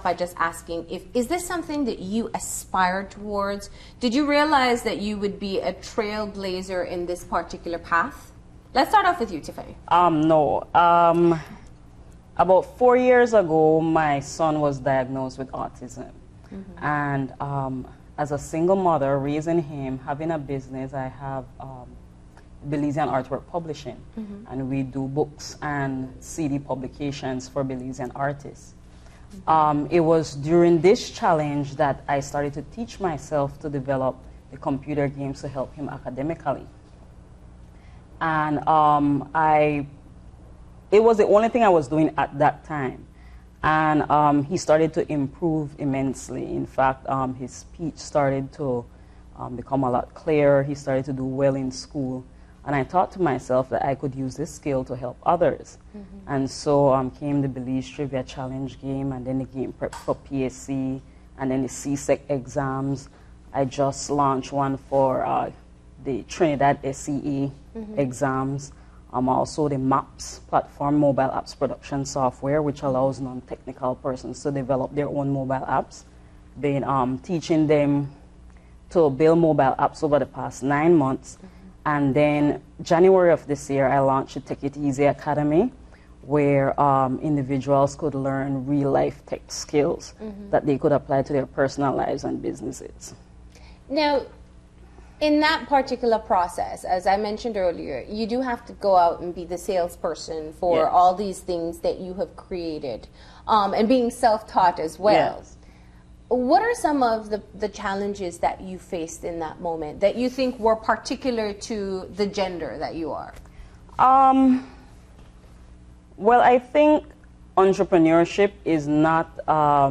by just asking, is this something that you aspired towards? Did you realize that you would be a trailblazer in this particular path? Let's start off with you, Tiffany. No. About 4 years ago, my son was diagnosed with autism. And as a single mother, raising him, having a business, I have Belizean Artwork Publishing. And we do books and CD publications for Belizean artists. It was during this challenge that I started to teach myself to develop the computer games to help him academically. And it was the only thing I was doing at that time. And he started to improve immensely. In fact, his speech started to become a lot clearer. He started to do well in school. And I thought to myself that I could use this skill to help others. And so came the Belize Trivia Challenge game, and then the game prep for PSC, and then the CSEC exams. I just launched one for the Trinidad SCE exams. Also the MAPS platform, mobile apps production software, which allows non-technical persons to develop their own mobile apps. Been teaching them to build mobile apps over the past 9 months. And then January of this year, I launched the Take It Easy Academy, where individuals could learn real-life tech skills that they could apply to their personal lives and businesses. Now, in that particular process, as I mentioned earlier, you do have to go out and be the salesperson for all these things that you have created, and being self-taught as well. Yes. What are some of the challenges that you faced in that moment that you think were particular to the gender that you are? Well, I think entrepreneurship is not a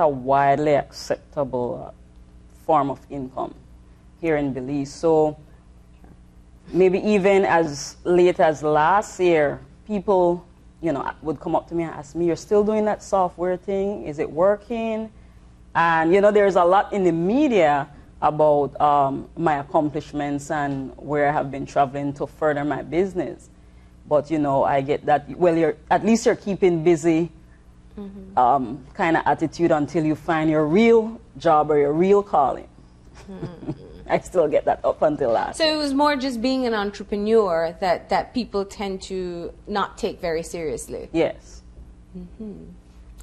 widely acceptable form of income here in Belize. So maybe even as late as last year, people, would come up to me and ask me, "You're still doing that software thing? Is it working?" And, there's a lot in the media about my accomplishments and where I have been traveling to further my business. But, I get that, well, at least you're keeping busy kind of attitude until you find your real job or your real calling. I still get that up until last. So it was more just being an entrepreneur that people tend to not take very seriously. Yes.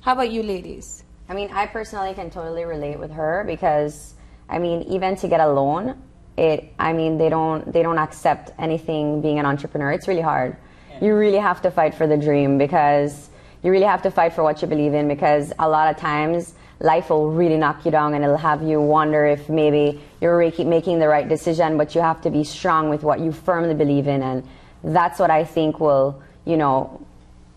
How about you ladies? I mean, I personally can totally relate with her because, I mean, even to get a loan, they don't accept anything being an entrepreneur. It's really hard. Yeah. You really have to fight for the dream because you really have to fight for what you believe in, because a lot of times life will really knock you down and it'll have you wonder if maybe you're making the right decision, but you have to be strong with what you firmly believe in. And that's what I think will,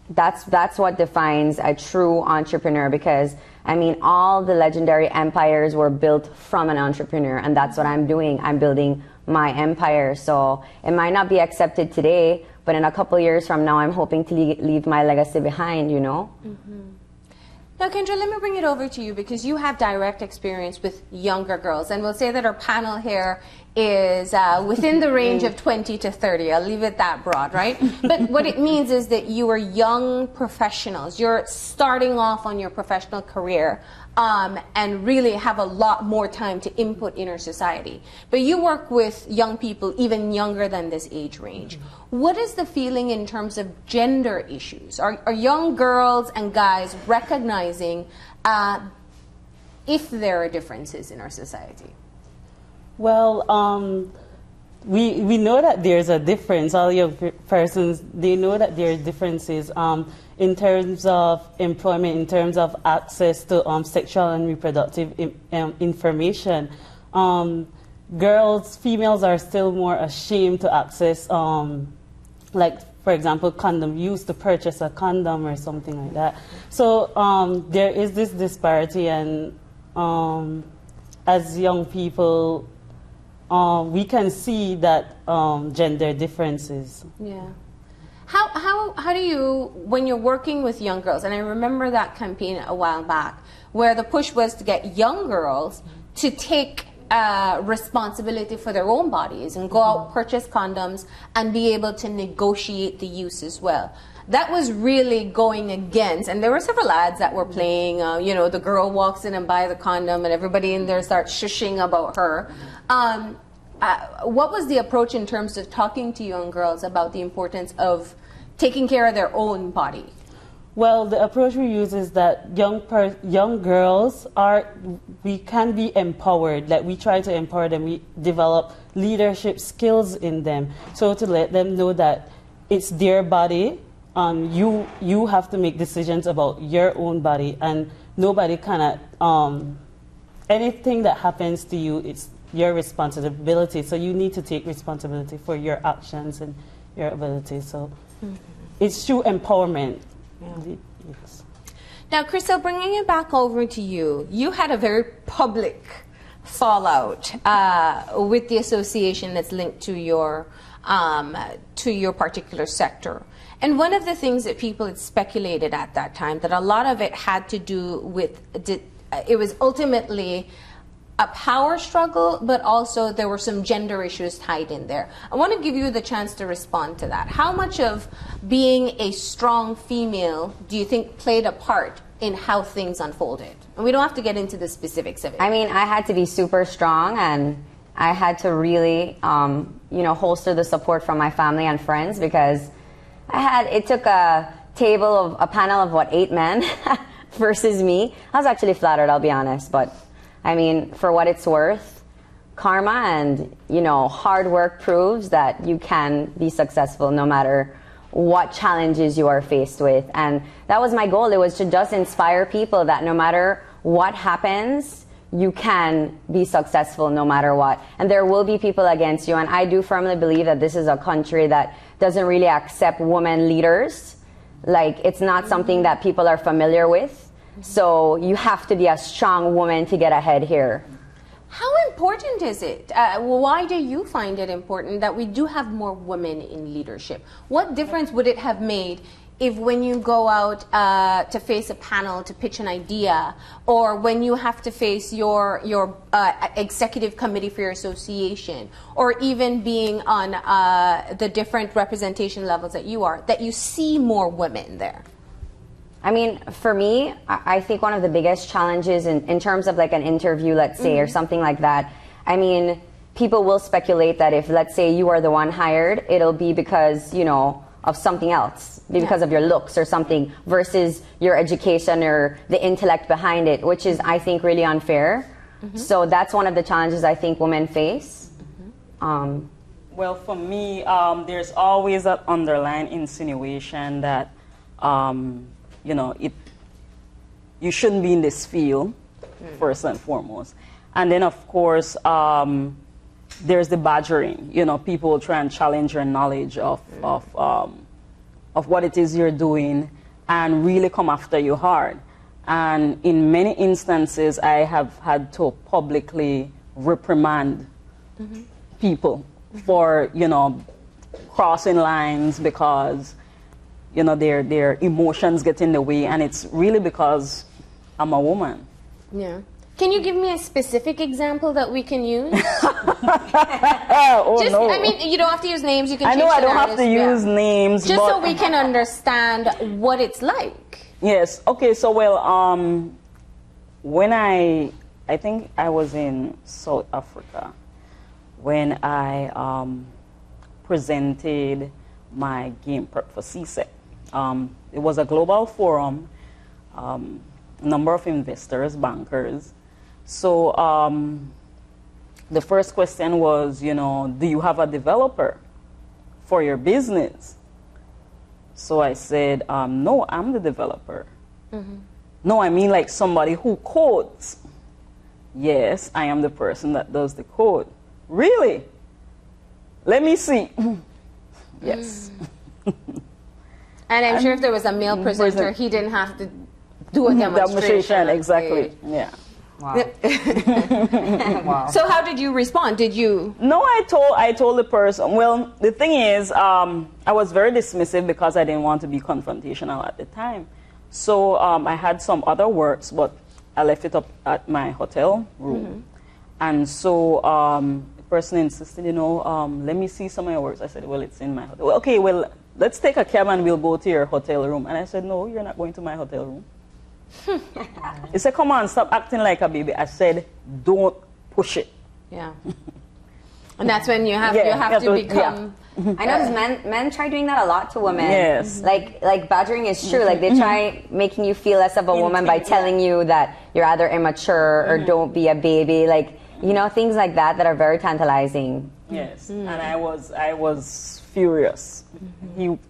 that's what defines a true entrepreneur, because I mean, all the legendary empires were built from an entrepreneur, and that's what I'm doing. I'm building my empire. So it might not be accepted today, but in a couple years from now, I'm hoping to leave my legacy behind, Now, Kendra, let me bring it over to you because you have direct experience with younger girls. And we'll say that our panel here is within the range of 20 to 30. I'll leave it that broad, right? But what it means is that you are young professionals. You're starting off on your professional career and really have a lot more time to input in our society. But you work with young people even younger than this age range. What is the feeling in terms of gender issues? Are young girls and guys recognizing if there are differences in our society? Well, we know that there's a difference. All young persons, they know that there are differences in terms of employment, in terms of access to sexual and reproductive information. Females are still more ashamed to access, like, for example, condom use, to purchase a condom or something like that. So there is this disparity, and as young people, we can see that gender differences. Yeah. How do you, when you're working with young girls, and I remember that campaign a while back, where the push was to get young girls to take responsibility for their own bodies and go out, purchase condoms, and be able to negotiate the use as well. that was really going against, and there were several ads that were playing, you know, the girl walks in and buys the condom and everybody in there starts shushing about her. What was the approach in terms of talking to young girls about the importance of taking care of their own body? Well, the approach we use is that young girls we can be empowered. Like, we try to empower them. We develop leadership skills in them. So to let them know that it's their body, you have to make decisions about your own body, and nobody anything that happens to you, it's your responsibility. So you need to take responsibility for your actions and your abilities. So it's through empowerment. Yeah. Yes. Now, Crystal, bringing it back over to you, you had a very public fallout with the association that's linked to your particular sector. And one of the things that people had speculated at that time, that a lot of it had to do with, it was ultimately a power struggle, but also there were some gender issues tied in there. I want to give you the chance to respond to that. How much of being a strong female do you think played a part in how things unfolded? And we don't have to get into the specifics of it. I mean, I had to be super strong, and I had to really, holster the support from my family and friends, because it took a panel of 8 men versus me. I was actually flattered, I'll be honest, but I mean, for what it's worth, karma and, hard work proves that you can be successful no matter what challenges you are faced with. And that was my goal. It was to just inspire people that no matter what happens, you can be successful no matter what. And there will be people against you. And I do firmly believe that this is a country that doesn't really accept women leaders. Like, it's not something that people are familiar with. So you have to be a strong woman to get ahead here. How important is it? Why do you find it important that we do have more women in leadership? What difference would it have made if, when you go out to face a panel to pitch an idea, or when you have to face your executive committee for your association, or even being on the different representation levels that you see more women there? I mean, for me, I think one of the biggest challenges in terms of like an interview, let's say, or something like that, I mean, people will speculate that if, let's say, you are the one hired, it'll be because, of something else, because of your looks or something, versus your education or the intellect behind it, which is, I think, really unfair. So that's one of the challenges I think women face. Well, for me, there's always that underlying insinuation that you shouldn't be in this field, first and foremost. And then, of course, there's the badgering. People will try and challenge your knowledge of what it is you're doing and really come after you hard. And in many instances, I have had to publicly reprimand people for, crossing lines because their emotions get in the way, and it's really because I'm a woman. Yeah. Can you give me a specific example that we can use? No. I mean, you don't have to use names. You can. I don't have to use names. Just so we can understand what it's like. Yes. Okay. So, when I think I was in South Africa when I presented my game prep for CSEC. It was a global forum, number of investors, bankers. So the first question was, do you have a developer for your business? So I said, no, I'm the developer. No, I mean like somebody who codes. Yes, I am the person that does the code. Really? Let me see. Yes. And I'm sure if there was a male presenter, he didn't have to do a demonstration. Exactly. Yeah. Wow. Wow. So how did you respond? Did you? No, I told the person. Well, the thing is, I was very dismissive because I didn't want to be confrontational at the time. So I had some other works, but I left it up at my hotel room. And so the person insisted, let me see some of your works. I said, well, it's in my hotel. Well, okay, well, let's take a cab and we'll go to your hotel room. And I said, no, you're not going to my hotel room. He said, come on, stop acting like a baby. I said, don't push it. Yeah. And that's when you have to become... I know men try doing that a lot to women. Yes. Like badgering is true. Like they try making you feel less of a woman by telling you that you're either immature or don't be a baby. Like, you know, things like that that are very tantalizing. Yes. And I was furious.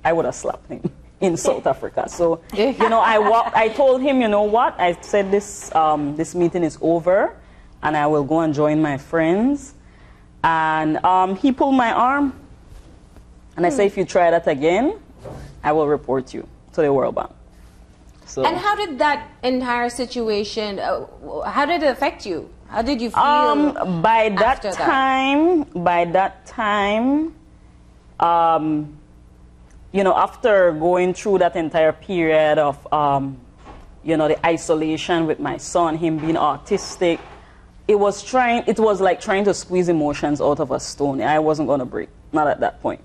I would have slapped him in South Africa. So, you know, I told him, you know what? I said this meeting is over and I will go and join my friends. And he pulled my arm. And I say, if you try that again, I will report you to the World Bank. So. And how did that entire situation, how did it affect you? How did you feel by that time, you know, after going through that entire period of, you know, the isolation with my son, him being autistic, it was like trying to squeeze emotions out of a stone. I wasn't going to break, not at that point.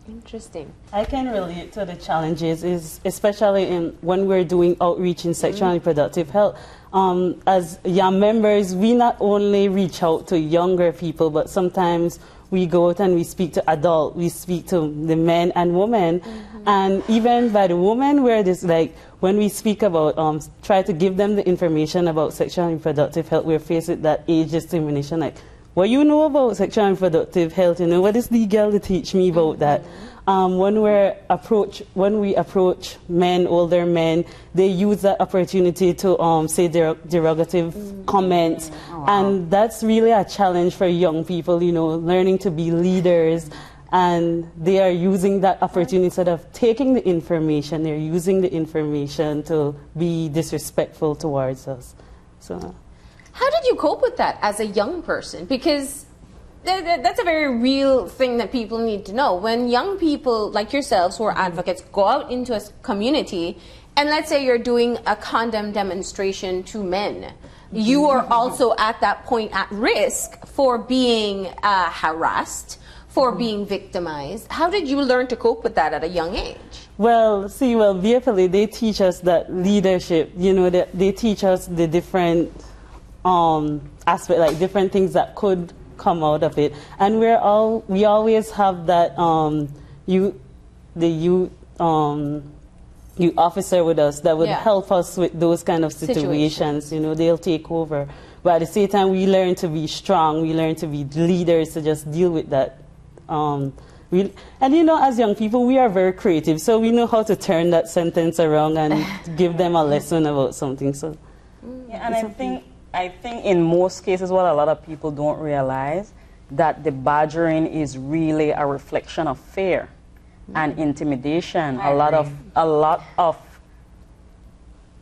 Interesting. I can relate to the challenges, especially when we're doing outreach in sexual and reproductive health. As young members, we not only reach out to younger people, but sometimes we go out and we speak to adults, we speak to the men and women. And even by the women, where this, like, when we speak about, try to give them the information about sexual and reproductive health, we're faced with that age discrimination, like, what you know about sexual and reproductive health, you know, what is the girl to teach me about that? When we approach men, older men, they use that opportunity to say derogative comments. And that's really a challenge for young people, you know, learning to be leaders. And they are using that opportunity instead of taking the information, they're using the information to be disrespectful towards us. So. How did you cope with that as a young person? Because that's a very real thing that people need to know. When young people like yourselves who are advocates go out into a community, and let's say you're doing a condom demonstration to men, you are also at that point at risk for being harassed, for being victimized. How did you learn to cope with that at a young age? Well, BFLA, they teach us that leadership, you know, they teach us the different aspect, like different things that could come out of it, and we always have that youth officer with us that would help us with those kind of situations. You know, they'll take over, but at the same time we learn to be strong, we learn to be leaders to just deal with that. And you know, as young people, we are very creative, so we know how to turn that sentence around and give them a lesson about something. So yeah, and I think in most cases what a lot of people don't realize, that the badgering is really a reflection of fear and intimidation. A lot of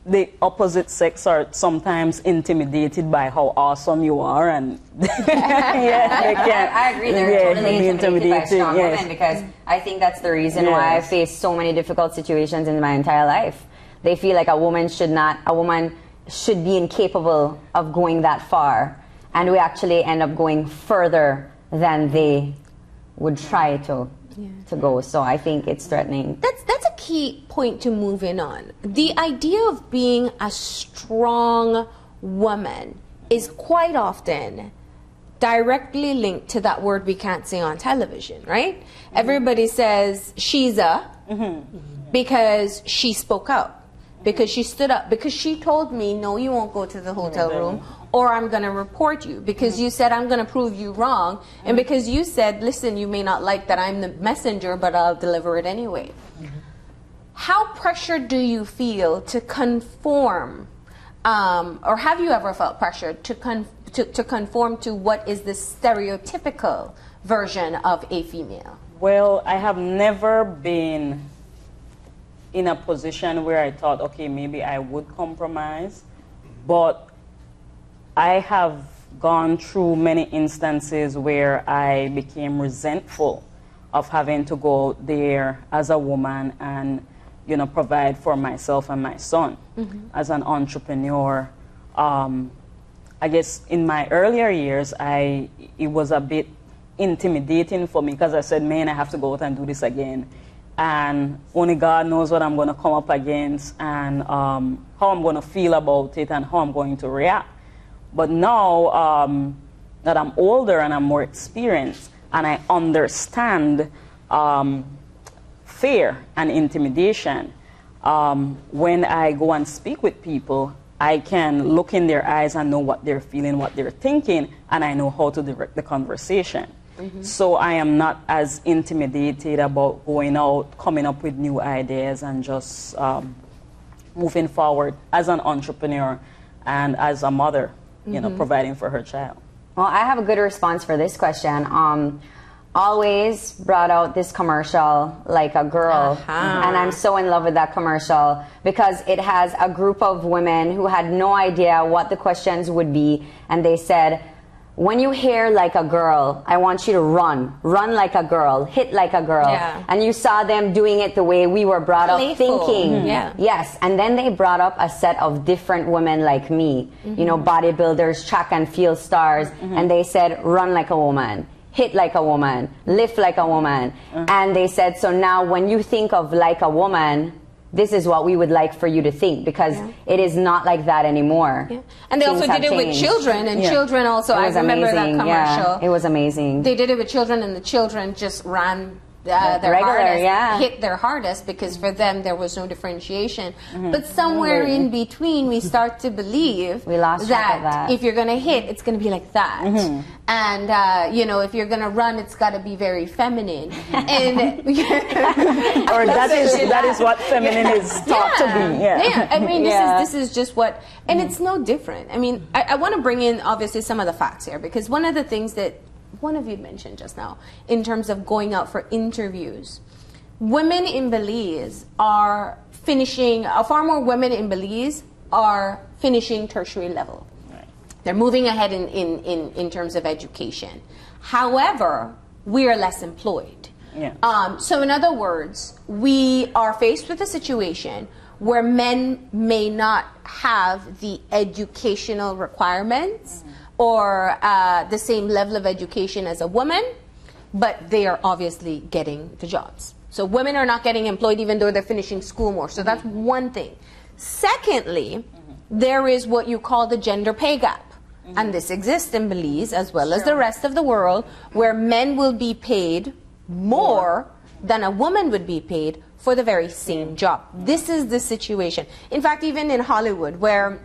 the opposite sex are sometimes intimidated by how awesome you are, and I agree, they're totally intimidated by strong women, because I think that's the reason why I faced so many difficult situations in my entire life. They feel like a woman should be incapable of going that far, and we actually end up going further than they would try to go. So I think it's threatening. That's a key point to move in on. The idea of being a strong woman is quite often directly linked to that word we can't say on television, right? Everybody says she's a because she spoke out, because she stood up, because she told me, no, you won't go to the hotel room, or I'm going to report you, because you said I'm going to prove you wrong, and because you said, listen, you may not like that I'm the messenger, but I'll deliver it anyway. How pressured do you feel to conform, or have you ever felt pressured to conform to what is the stereotypical version of a female? Well, I have never been in a position where I thought, okay, maybe I would compromise, but I have gone through many instances where I became resentful of having to go there as a woman and, you know, provide for myself and my son. As an entrepreneur, I guess in my earlier years, it was a bit intimidating for me because I said, man, I have to go out and do this again. And only God knows what I'm going to come up against and how I'm going to feel about it and how I'm going to react. But now that I'm older and I'm more experienced and I understand fear and intimidation, when I go and speak with people, I can look in their eyes and know what they're feeling, what they're thinking, and I know how to direct the conversation. So I am not as intimidated about going out, coming up with new ideas, and just moving forward as an entrepreneur and as a mother, you know, providing for her child. Well, I have a good response for this question. Always brought out this commercial, Like a Girl, and I'm so in love with that commercial because it has a group of women who had no idea what the questions would be, and they said, when you hear like a girl, I want you to run like a girl, hit like a girl. Yeah. And you saw them doing it the way we were brought up thinking. Yeah. Yes, and then they brought up a set of different women like me, you know, bodybuilders, track and field stars, and they said, run like a woman, hit like a woman, lift like a woman. And they said, so now when you think of like a woman, this is what we would like for you to think, because it is not like that anymore. Yeah. And they also did it with children, and children also, I remember that commercial. Yeah, it was amazing. They did it with children, and the children just ran their hardest, hit their hardest, because for them there was no differentiation. But somewhere in between, we start to believe that if you're going to hit, it's going to be like that. And, you know, if you're going to run, it's got to be very feminine. And or that is what feminine is thought to be. Yeah. I mean, this is just what, and it's no different. I mean, I want to bring in, obviously, some of the facts here, because one of the things that one of you mentioned just now, in terms of going out for interviews, women in Belize are finishing, far more women in Belize are finishing tertiary level. They're moving ahead in terms of education. However, we are less employed. So in other words, we are faced with a situation where men may not have the educational requirements or the same level of education as a woman, but they are obviously getting the jobs. So women are not getting employed even though they're finishing school more. So that's one thing. Secondly, there is what you call the gender pay gap. And this exists in Belize as well as the rest of the world, where men will be paid more than a woman would be paid for the very same job. This is the situation. In fact, even in Hollywood, where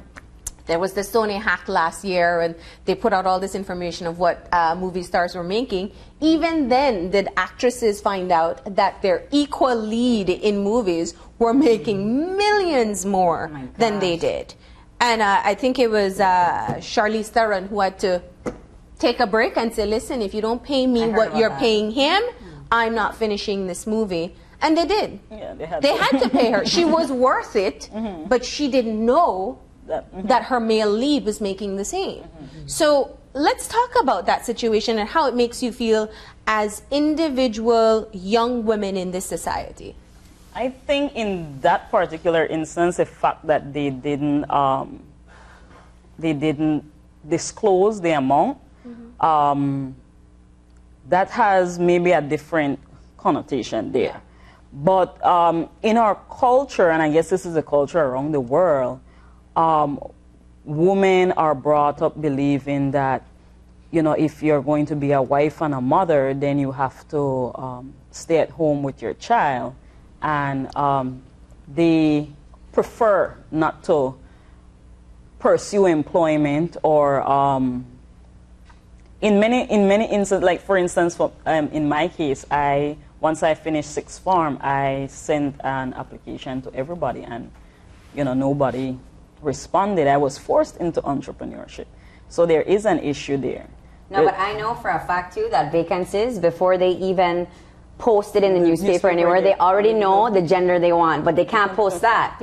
there was the Sony hack last year, and they put out all this information of what movie stars were making. Even then, did actresses find out that their equal lead in movies were making millions more than they did. And I think it was Charlize Theron who had to take a break and say, listen, if you don't pay me what you're paying him, I'm not finishing this movie. And they did. Yeah, they had to pay her. She was worth it, but she didn't know that her male lead was making the same. So let's talk about that situation and how it makes you feel as individual young women in this society. I think in that particular instance, the fact that they didn't disclose the amount, that has maybe a different connotation there. But in our culture, and I guess this is a culture around the world, women are brought up believing that, you know, if you're going to be a wife and a mother, then you have to stay at home with your child. And they prefer not to pursue employment, or in many instances, like for instance, in my case, once I finished sixth form, I sent an application to everybody, and you know, nobody responded. I was forced into entrepreneurship. So there is an issue there. No, but I know for a fact too that vacancies, before they even post it in the newspaper anywhere, they already know the gender they want, but they can't post that.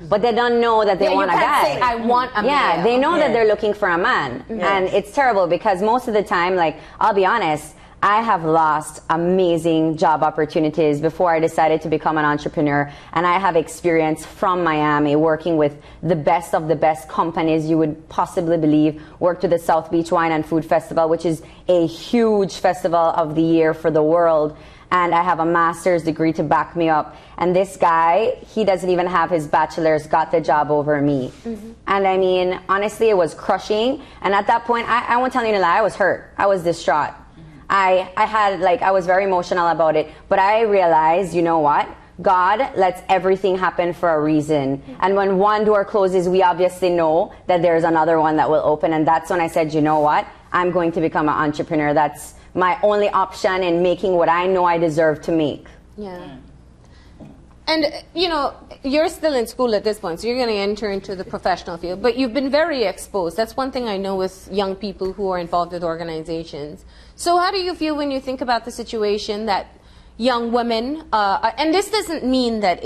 But they don't know that they want a guy. Say, I want a male. They know that they're looking for a man. And it's terrible because most of the time, like, I'll be honest, I have lost amazing job opportunities before I decided to become an entrepreneur. And I have experience from Miami working with the best of the best companies you would possibly believe. Worked with the South Beach Wine and Food Festival, which is a huge festival of the year for the world. And I have a master's degree to back me up. And this guy, he doesn't even have his bachelor's, got the job over me. And I mean, honestly, it was crushing. And at that point, I won't tell you a lie, I was hurt. I was distraught. I was very emotional about it. But I realized, you know what? God lets everything happen for a reason. And when one door closes, we obviously know that there's another one that will open. And that's when I said, you know what? I'm going to become an entrepreneur. That's my only option in making what I know I deserve to make. Yeah. And, you know, you're still in school at this point, so you're going to enter into the professional field. But you've been very exposed. That's one thing I know with young people who are involved with organizations. So how do you feel when you think about the situation that young women, and this doesn't mean that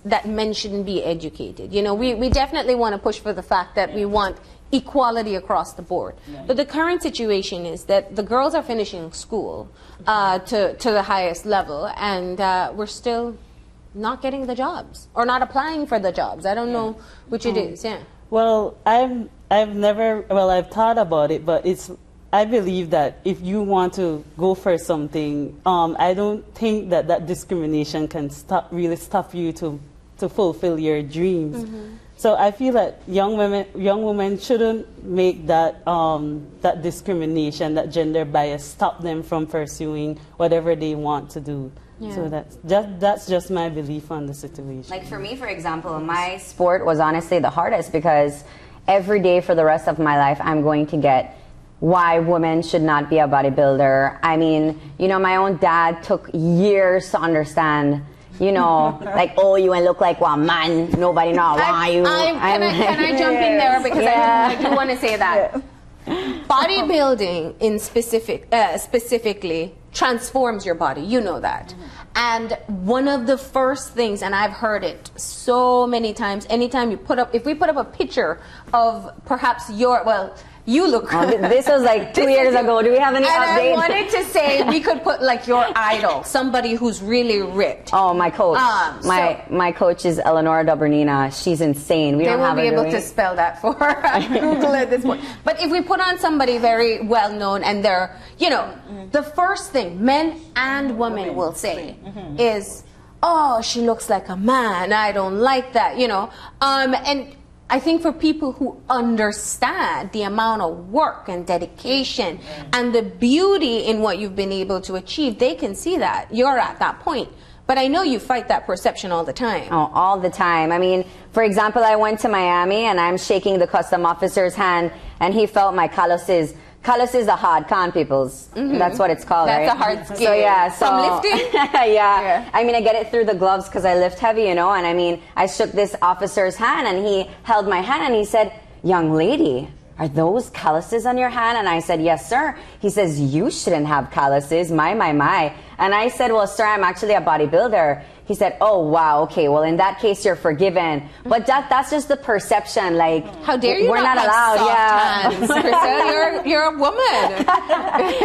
that men shouldn't be educated. You know, we definitely want to push for the fact that we want equality across the board. But the current situation is that the girls are finishing school to the highest level, and we're still not getting the jobs or not applying for the jobs. I don't know which it is. Yeah. Well, I've thought about it, but I believe that if you want to go for something, I don't think that discrimination can really stop you to fulfill your dreams. So I feel that young women shouldn't make that discrimination, that gender bias, stop them from pursuing whatever they want to do. Yeah. So that's just my belief on the situation. Like for me, for example, my sport was honestly the hardest because every day for the rest of my life, I'm going to get why women should not be a bodybuilder. I mean, you know, my own dad took years to understand. You know, like, oh, you look like one man. Nobody know why you. Can I jump in there because I do want to say that bodybuilding in specifically transforms your body. You know that. And one of the first things, and I've heard it so many times, anytime if we put up a picture of perhaps you look good. This was like 2 years ago. Do we have any updates? I wanted to say we could put like your idol, somebody who's really ripped. Oh, my coach. My coach is Eleonora Dobernina. She's insane. They won't be able to spell that for Google at this point. But if we put on somebody very well known and they're, you know, the first thing men and women will say is, "Oh, she looks like a man. I don't like that," you know, and I think for people who understand the amount of work and dedication and the beauty in what you've been able to achieve, they can see that. You're at that point. But I know you fight that perception all the time. Oh, all the time. I mean, for example, I went to Miami and I'm shaking the custom officer's hand and he felt my calluses. Calluses are hard, can't people's. That's what it's called, That's right? a hard skill. So yeah, Some lifting? yeah. I mean, I get it through the gloves because I lift heavy, you know. And I mean, I shook this officer's hand and he held my hand and he said, "Young lady, are those calluses on your hand?" And I said, "Yes, sir." He says, "You shouldn't have calluses, my. And I said, "Well, sir, I'm actually a bodybuilder." He said, "Oh, wow, okay, well, in that case, you're forgiven." But that's just the perception, like, how dare you we're not allowed, hands, Priscilla, you're a woman.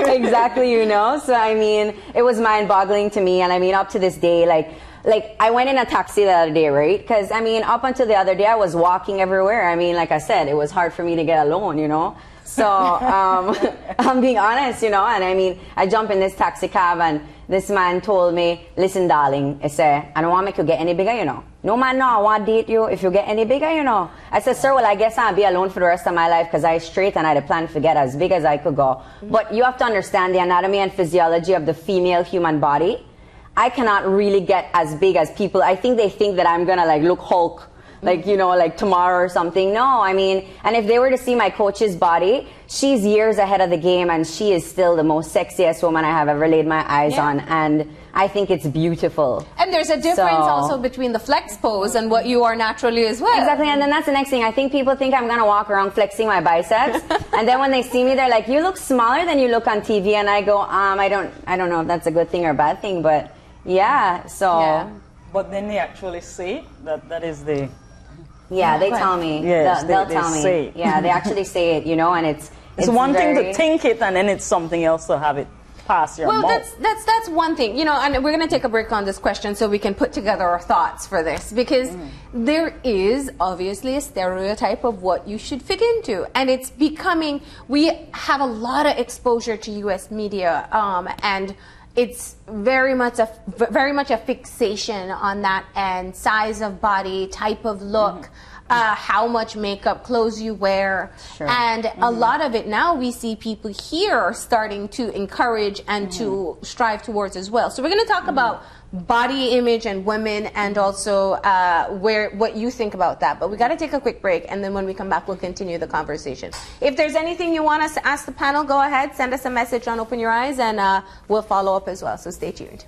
Exactly, you know? So, I mean, it was mind-boggling to me, and I mean, up to this day, like I went in a taxi the other day, right? Because, I mean, up until the other day, I was walking everywhere. I mean, like I said, it was hard for me to get a loan, you know? So, I'm being honest, you know? And I mean, I jump in this taxi cab and this man told me, "Listen, darling," I said, "I don't want to make you get any bigger, you know. No man, no, I want to date you if you get any bigger, you know." I said, "Sir, well, I guess I'll be alone for the rest of my life because I straight and I had a plan to get as big as I could go." But you have to understand the anatomy and physiology of the female human body. I cannot really get as big as people. I think they think that I'm going to like look Hulk, like, you know, like tomorrow or something. No, I mean, and if they were to see my coach's body, she's years ahead of the game and she is still the most sexiest woman I have ever laid my eyes on. And I think it's beautiful. And there's a difference also between the flex pose and what you are naturally as well. Exactly, and then that's the next thing. I think people think I'm going to walk around flexing my biceps. And then when they see me, they're like, "You look smaller than you look on TV." And I go, I don't know if that's a good thing or a bad thing, but yeah, so. Yeah. But then they actually say that is the... Yeah, they tell me. Yes, they'll tell me. Say it. Yeah, they actually say it, you know, and it's one thing to think it and then it's something else to have it past your mouth. Well, that's one thing, you know, and we're going to take a break on this question so we can put together our thoughts for this, because there is obviously a stereotype of what you should fit into, and it's becoming, we have a lot of exposure to U.S. media, and it's very much a fixation on that end, size of body, type of look. How much makeup, clothes you wear. Sure. And a lot of it now we see people here are starting to encourage and to strive towards as well. So we're going to talk about body image and women, and also what you think about that. But we got to take a quick break, and then when we come back, we'll continue the conversation. If there's anything you want us to ask the panel, go ahead, send us a message on Open Your Eyes, and we'll follow up as well. So stay tuned.